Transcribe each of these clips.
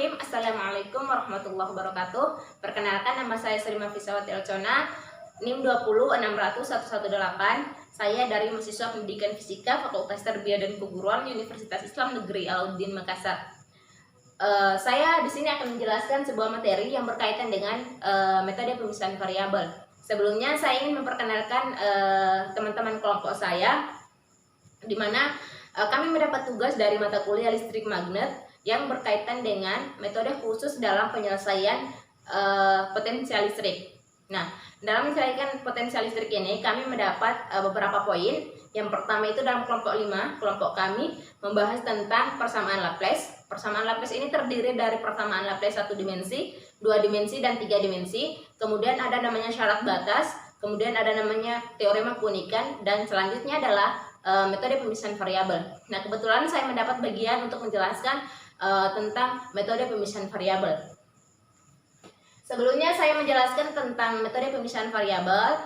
Bismillahirrahmanirrahim. Assalamualaikum warahmatullahi wabarakatuh. Perkenalkan, nama saya Sri Mafisawati Elcona, NIM 206001118. Saya dari mahasiswa Pendidikan Fisika Fakultas Tarbiyah dan Keguruan Universitas Islam Negeri Alauddin Makassar. Saya di sini akan menjelaskan sebuah materi yang berkaitan dengan metode pemisahan variabel. Sebelumnya saya ingin memperkenalkan teman-teman kelompok saya, di mana kami mendapat tugas dari mata kuliah listrik magnet yang berkaitan dengan metode khusus dalam penyelesaian potensial listrik. Nah, dalam menyelesaikan potensial listrik ini kami mendapat beberapa poin. Yang pertama itu dalam kelompok 5, kelompok kami membahas tentang persamaan Laplace. Persamaan Laplace ini terdiri dari persamaan Laplace 1 dimensi, 2 dimensi, dan 3 dimensi. Kemudian ada namanya syarat batas, kemudian ada namanya teorema keunikan, dan selanjutnya adalah metode pemisahan variabel. Nah, kebetulan saya mendapat bagian untuk menjelaskan tentang metode pemisahan variabel. Sebelumnya saya menjelaskan tentang metode pemisahan variabel,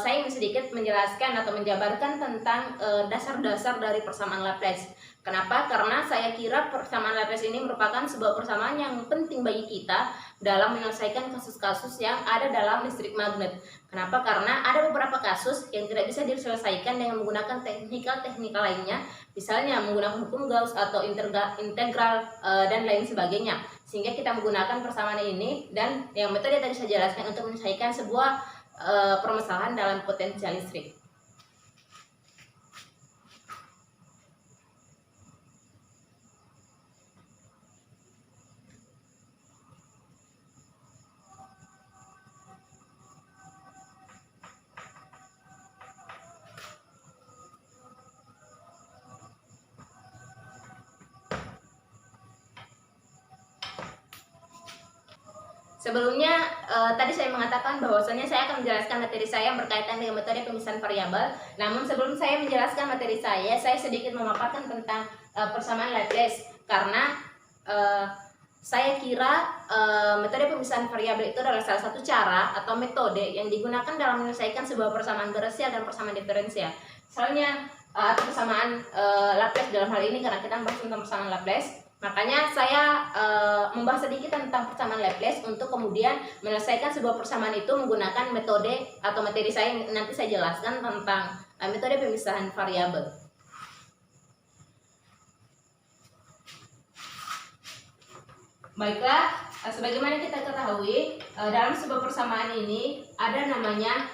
saya ingin sedikit menjelaskan atau menjabarkan tentang dasar-dasar dari persamaan Laplace. Kenapa? Karena saya kira persamaan Laplace ini merupakan sebuah persamaan yang penting bagi kita dalam menyelesaikan kasus-kasus yang ada dalam listrik magnet. Kenapa? Karena ada beberapa kasus yang tidak bisa diselesaikan dengan menggunakan teknikal lainnya, misalnya menggunakan hukum Gauss atau integral dan lain sebagainya. Sehingga kita menggunakan persamaan ini, dan yang metode tadi saya jelaskan untuk menyelesaikan sebuah permasalahan dalam potensial listrik. Sebelumnya tadi saya mengatakan bahwasanya saya akan menjelaskan materi saya yang berkaitan dengan metode pemisahan variabel. Namun sebelum saya menjelaskan materi saya sedikit memaparkan tentang persamaan Laplace, karena saya kira metode pemisahan variabel itu adalah salah satu cara atau metode yang digunakan dalam menyelesaikan sebuah persamaan diferensial dan persamaan diferensial. Misalnya persamaan Laplace dalam hal ini, karena kita membahas tentang persamaan Laplace, makanya saya membahas sedikit tentang persamaan Laplace untuk kemudian menyelesaikan sebuah persamaan itu menggunakan metode atau materi saya yang nanti saya jelaskan tentang metode pemisahan variabel. Baiklah, sebagaimana kita ketahui, dalam sebuah persamaan ini ada namanya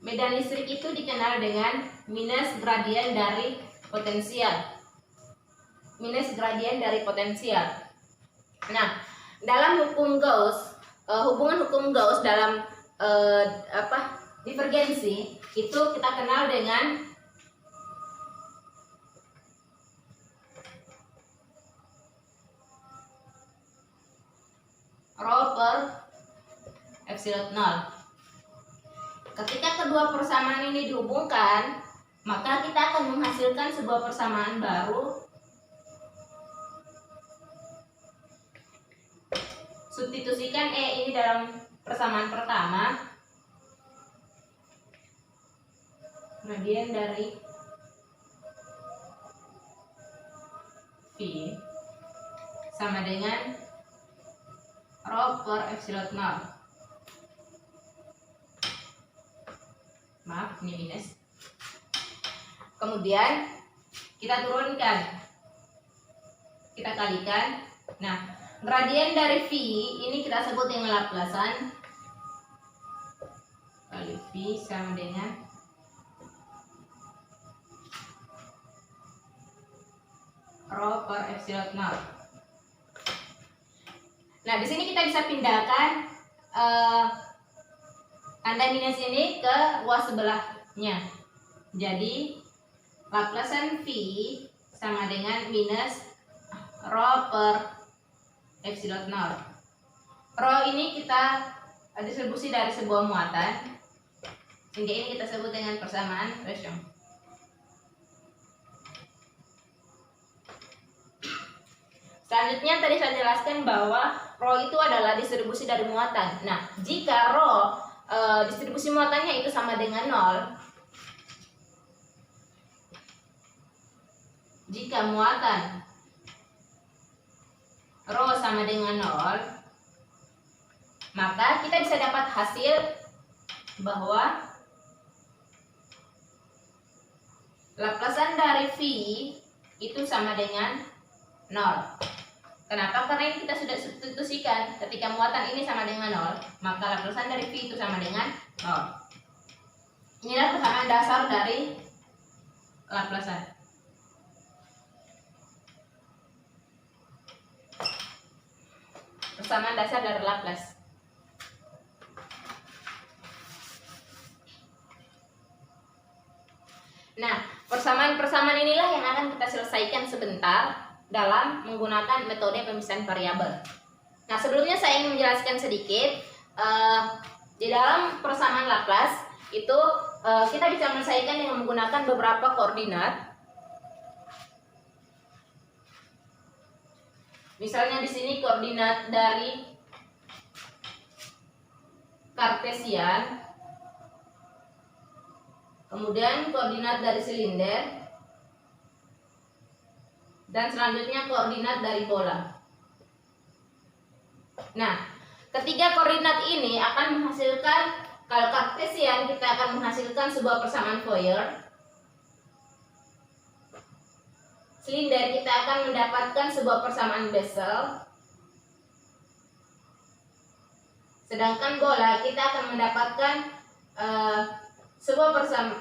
medan listrik, itu dikenal dengan minus gradien dari potensial. Minus gradien dari potensial. Nah, dalam hukum Gauss, hubungan hukum Gauss dalam divergensi itu kita kenal dengan rho per epsilon 0. Ketika kedua persamaan ini dihubungkan, maka kita akan menghasilkan sebuah persamaan baru. Substitusikan E ini dalam persamaan pertama, gradien dari V sama dengan rho per epsilon 0. Maaf, ini minus. Kemudian kita turunkan, kita kalikan. Nah, gradien dari V ini kita sebut dengan Laplacean kali V sama dengan rho per epsilon 0. Nah, di sini kita bisa pindahkan tanda minus ini ke ruas sebelahnya. Jadi Laplacean V sama dengan minus rho per epsilon 0. Rho ini kita distribusi dari sebuah muatan, sehingga ini kita sebut dengan persamaan Poisson. Selanjutnya tadi saya jelaskan bahwa rho itu adalah distribusi dari muatan. Nah, jika rho distribusi muatannya itu sama dengan 0, jika muatan Rho sama dengan 0, maka kita bisa dapat hasil bahwa Laplasan dari V itu sama dengan 0. Kenapa? Karena ini kita sudah substitusikan. Ketika muatan ini sama dengan 0, maka Laplasan dari V itu sama dengan 0. Inilah persamaan dasar dari Laplasan. Persamaan dasar dari Laplace. Nah, persamaan-persamaan inilah yang akan kita selesaikan sebentar dalam menggunakan metode pemisahan variabel. Nah, sebelumnya saya ingin menjelaskan sedikit di dalam persamaan Laplace itu kita bisa menyelesaikan dengan menggunakan beberapa koordinat. Misalnya di sini koordinat dari Kartesian, kemudian koordinat dari silinder, dan selanjutnya koordinat dari bola. Nah, ketiga koordinat ini akan menghasilkan, kalau Kartesian kita akan menghasilkan sebuah persamaan Fourier. Silinder kita akan mendapatkan sebuah persamaan Bessel. Sedangkan bola kita akan mendapatkan sebuah persamaan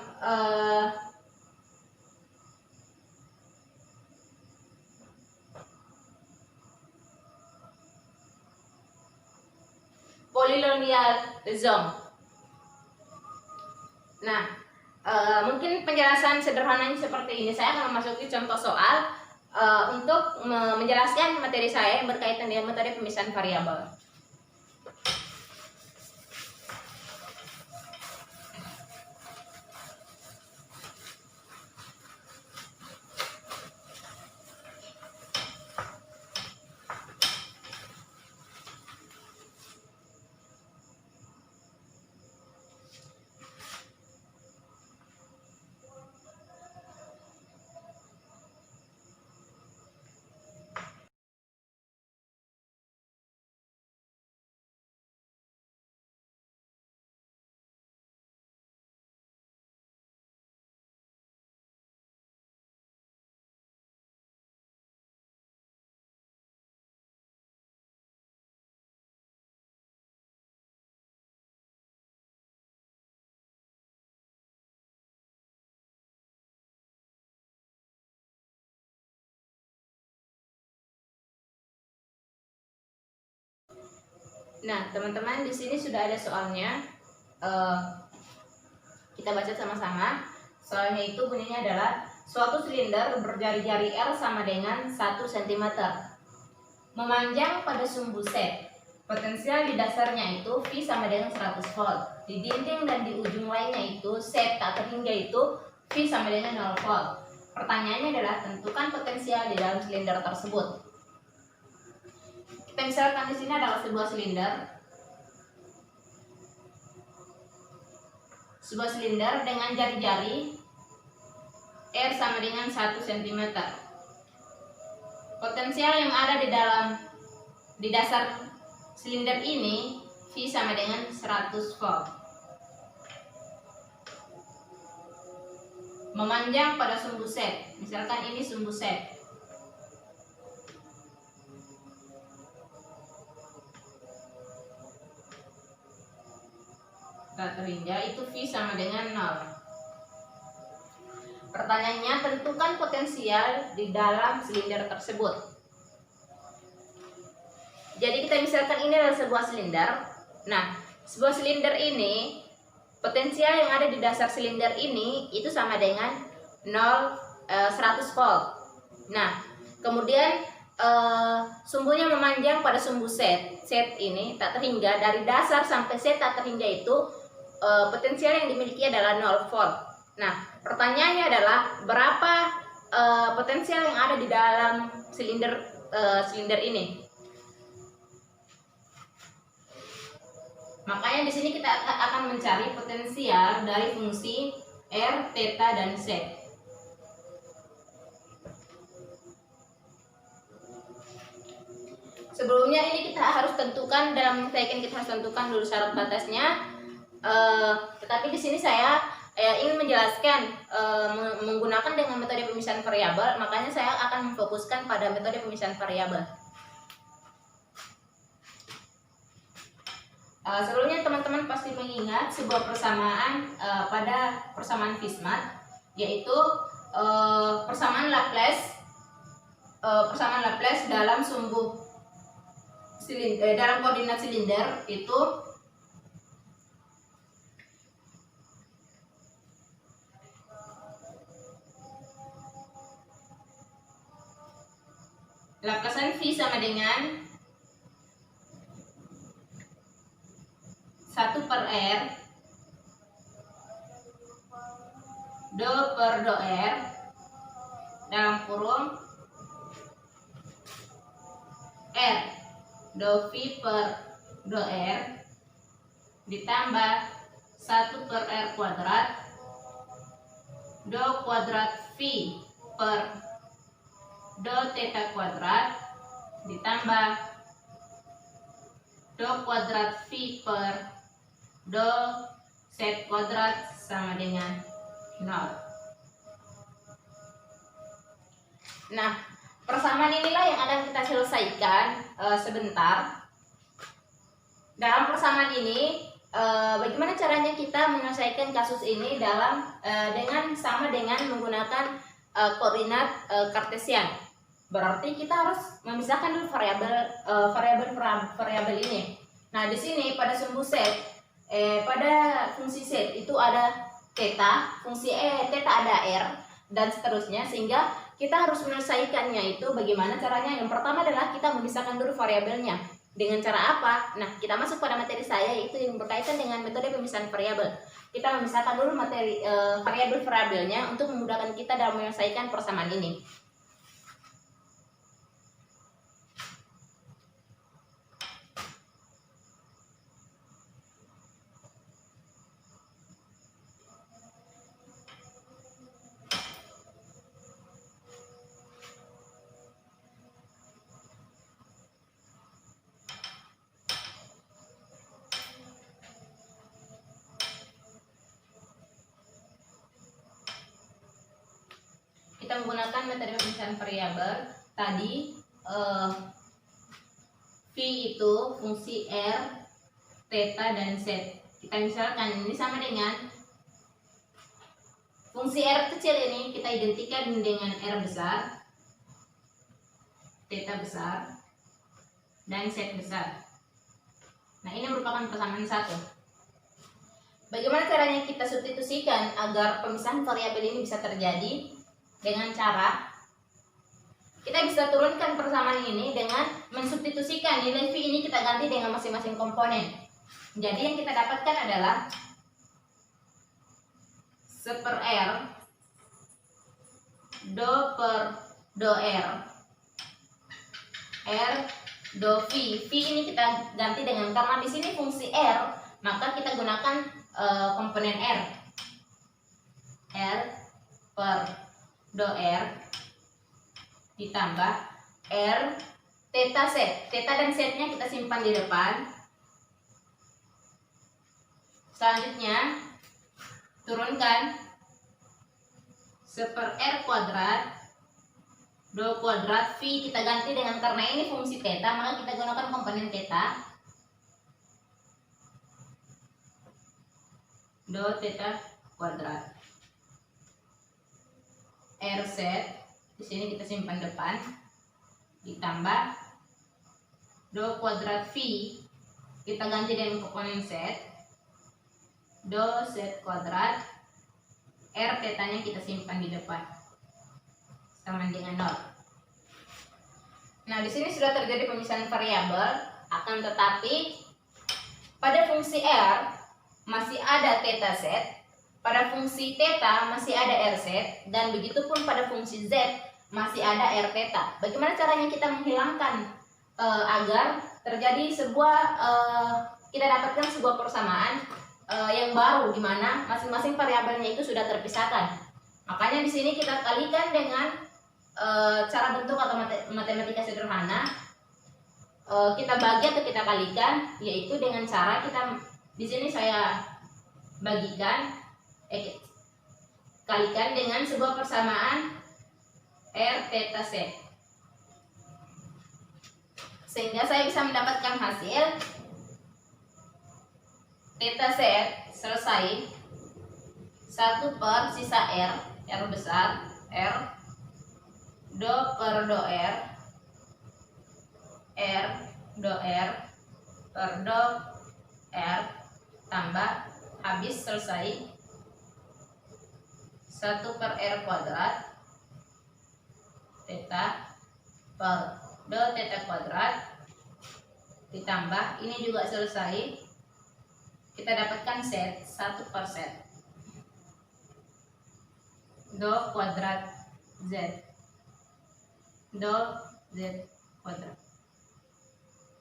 polynomial Zoom. Nah, mungkin penjelasan sederhananya seperti ini. Saya akan memasuki contoh soal untuk menjelaskan materi saya yang berkaitan dengan metode pemisahan variabel. Nah, teman-teman, di sini sudah ada soalnya. Kita baca sama-sama. Soalnya itu bunyinya adalah suatu silinder berjari-jari R sama dengan 1 cm. Memanjang pada sumbu Z. Potensial di dasarnya itu V sama dengan 100 volt. Di dinding dan di ujung lainnya itu Z tak terhingga itu V sama dengan 0 volt. Pertanyaannya adalah tentukan potensial di dalam silinder tersebut. Kita misalkan di sini adalah sebuah silinder. Sebuah silinder dengan jari-jari R sama dengan 1 cm. Potensial yang ada di dasar silinder ini V sama dengan 100 volt. Memanjang pada sumbu Z. Misalkan ini sumbu Z. Tak terhingga itu V sama dengan 0. Pertanyaannya, tentukan potensial di dalam silinder tersebut. Jadi kita misalkan ini adalah sebuah silinder. Nah, sebuah silinder ini, potensial yang ada di dasar silinder ini itu sama dengan 100 volt. Nah, kemudian sumbunya memanjang pada sumbu Z. Z ini tak terhingga, dari dasar sampai Z tak terhingga itu potensial yang dimiliki adalah 0 volt. Nah, pertanyaannya adalah berapa potensial yang ada di dalam silinder ini. Makanya di sini kita akan mencari potensial dari fungsi R, theta, dan Z. sebelumnya ini kita harus tentukan, dalam menguraikan kita harus tentukan dulu syarat batasnya. Tetapi di sini saya ingin menjelaskan menggunakan dengan metode pemisahan variabel, makanya saya akan memfokuskan pada metode pemisahan variabel. Sebelumnya teman-teman pasti mengingat sebuah persamaan pada persamaan Fishman, yaitu persamaan Laplace dalam sumbu dalam koordinat silinder itu Laplacian V sama dengan 1 per R do per do R dalam kurung R do V per do R ditambah 1 per R kuadrat do kuadrat V per do theta kuadrat ditambah do kuadrat V per do z kuadrat sama dengan 0. Nah, persamaan inilah yang akan kita selesaikan sebentar. Dalam persamaan ini, bagaimana caranya kita menyelesaikan kasus ini dengan menggunakan koordinat Kartesian. Berarti kita harus memisahkan dulu variabel ini. Nah, di sini pada sumbu z, pada fungsi z itu ada theta, fungsi theta ada r, dan seterusnya, sehingga kita harus menyelesaikannya itu bagaimana caranya. Yang pertama adalah kita memisahkan dulu variabelnya. Dengan cara apa? Nah, kita masuk pada materi saya, yaitu yang berkaitan dengan metode pemisahan variabel. Kita memisahkan dulu variabel-variabelnya untuk memudahkan kita dalam menyelesaikan persamaan ini. Kita menggunakan metode pemisahan variabel tadi. V itu fungsi R, theta, dan Z. Kita misalkan ini sama dengan fungsi R kecil ini kita identikan dengan R besar, theta besar, dan Z besar. Nah, ini merupakan persamaan satu. Bagaimana caranya kita substitusikan agar pemisahan variabel ini bisa terjadi? Dengan cara kita bisa turunkan persamaan ini dengan mensubstitusikan nilai V ini, kita ganti dengan masing-masing komponen. Jadi yang kita dapatkan adalah 1 per R do per do R do V. V ini kita ganti dengan, karena di sini fungsi R, maka kita gunakan komponen R per do R ditambah R theta Z. Theta dan Z-nya kita simpan di depan. Selanjutnya turunkan 1 per R kuadrat do kuadrat V, kita ganti dengan, karena ini fungsi theta maka kita gunakan komponen theta do theta kuadrat RZ, di sini kita simpan depan, ditambah do kuadrat V, kita ganti dengan komponen Z do Z kuadrat R theta-nya kita simpan di depan sama dengan 0. Nah, di sini sudah terjadi pemisahan variabel, akan tetapi pada fungsi R masih ada theta Z, pada fungsi theta masih ada RZ, dan begitupun pada fungsi Z masih ada R theta. Bagaimana caranya kita menghilangkan agar terjadi kita dapatkan sebuah persamaan yang baru, di mana masing-masing variabelnya itu sudah terpisahkan. Makanya di sini kita kalikan dengan cara bentuk atau matematika sederhana. kita bagi atau kita kalikan, yaitu dengan cara kita di sini saya bagikan kalikan dengan sebuah persamaan R theta Z, sehingga saya bisa mendapatkan hasil theta Z selesai 1 per sisa R besar, R do per do R do R per do R tambah habis selesai 1 per R kuadrat theta per do theta kuadrat ditambah ini juga selesai, kita dapatkan Z 1 per Z do kuadrat Z do Z kuadrat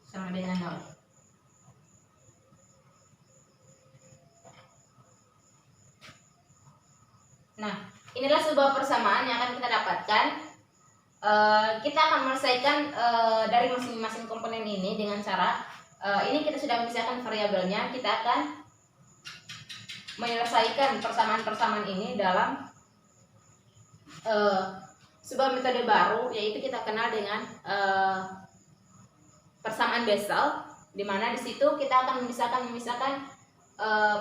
sama dengan 0. Nah, inilah sebuah persamaan yang akan kita dapatkan. Kita akan menyelesaikan dari masing-masing komponen ini dengan cara ini kita sudah memisahkan variabelnya. Kita akan menyelesaikan persamaan-persamaan ini dalam sebuah metode baru, yaitu kita kenal dengan persamaan Bessel, di mana di situ kita akan memisahkan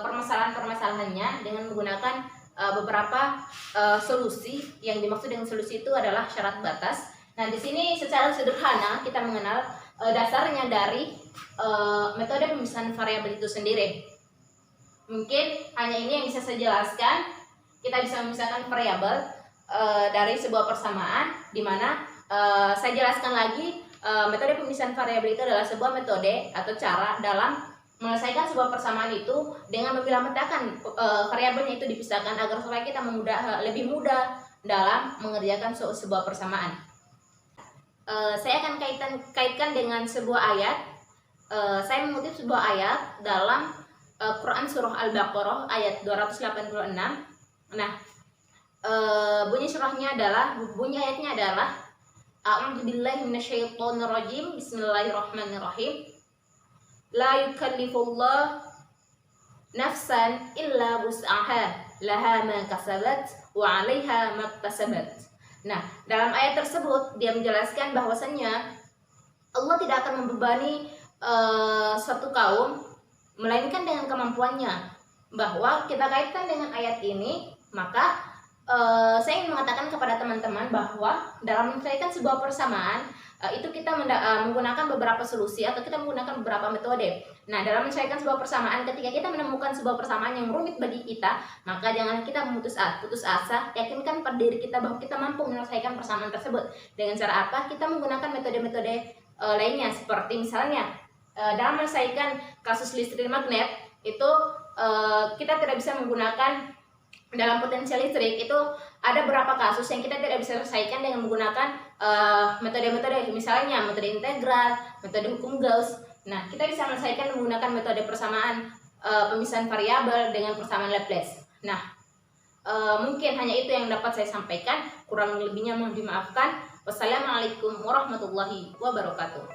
permasalahan-permasalahannya dengan menggunakan beberapa solusi. Yang dimaksud dengan solusi itu adalah syarat batas. Nah, di sini secara sederhana kita mengenal dasarnya dari metode pemisahan variabel itu sendiri. Mungkin hanya ini yang bisa saya jelaskan. Kita bisa memisahkan variabel dari sebuah persamaan, di mana saya jelaskan lagi metode pemisahan variabel itu adalah sebuah metode atau cara dalam menyelesaikan sebuah persamaan itu dengan memilah-metahkan variabelnya itu dipisahkan agar supaya kita lebih mudah dalam mengerjakan sebuah persamaan. Saya akan kaitkan dengan sebuah ayat. Saya mengutip sebuah ayat dalam Quran surah Al-Baqarah ayat 286. Nah, bunyi ayatnya adalah A'udzubillahi minasyaitonirrajim. Bismillahirrahmanirrahim. La yukallifullah nafsan illa wus'aha laha ma kasabat wa 'alaiha maktasabat. Nah, dalam ayat tersebut dia menjelaskan bahwasannya Allah tidak akan membebani suatu kaum melainkan dengan kemampuannya. Bahwa kita kaitkan dengan ayat ini, maka saya ingin mengatakan kepada teman-teman bahwa dalam menyelesaikan sebuah persamaan itu kita menggunakan beberapa solusi atau kita menggunakan beberapa metode. Nah, dalam menyelesaikan sebuah persamaan, ketika kita menemukan sebuah persamaan yang rumit bagi kita, maka jangan kita putus asa, yakinkan pada diri kita bahwa kita mampu menyelesaikan persamaan tersebut. Dengan cara apa? Kita menggunakan metode-metode lainnya, seperti misalnya dalam menyelesaikan kasus listrik magnet itu kita tidak bisa menggunakan dalam potensial listrik itu ada beberapa kasus yang kita tidak bisa selesaikan dengan menggunakan metode-metode, misalnya metode integral, metode hukum Gauss. Nah, kita bisa menyelesaikan menggunakan metode persamaan pemisahan variabel dengan persamaan Laplace. Nah, mungkin hanya itu yang dapat saya sampaikan. Kurang lebihnya mohon dimaafkan. Wassalamualaikum warahmatullahi wabarakatuh.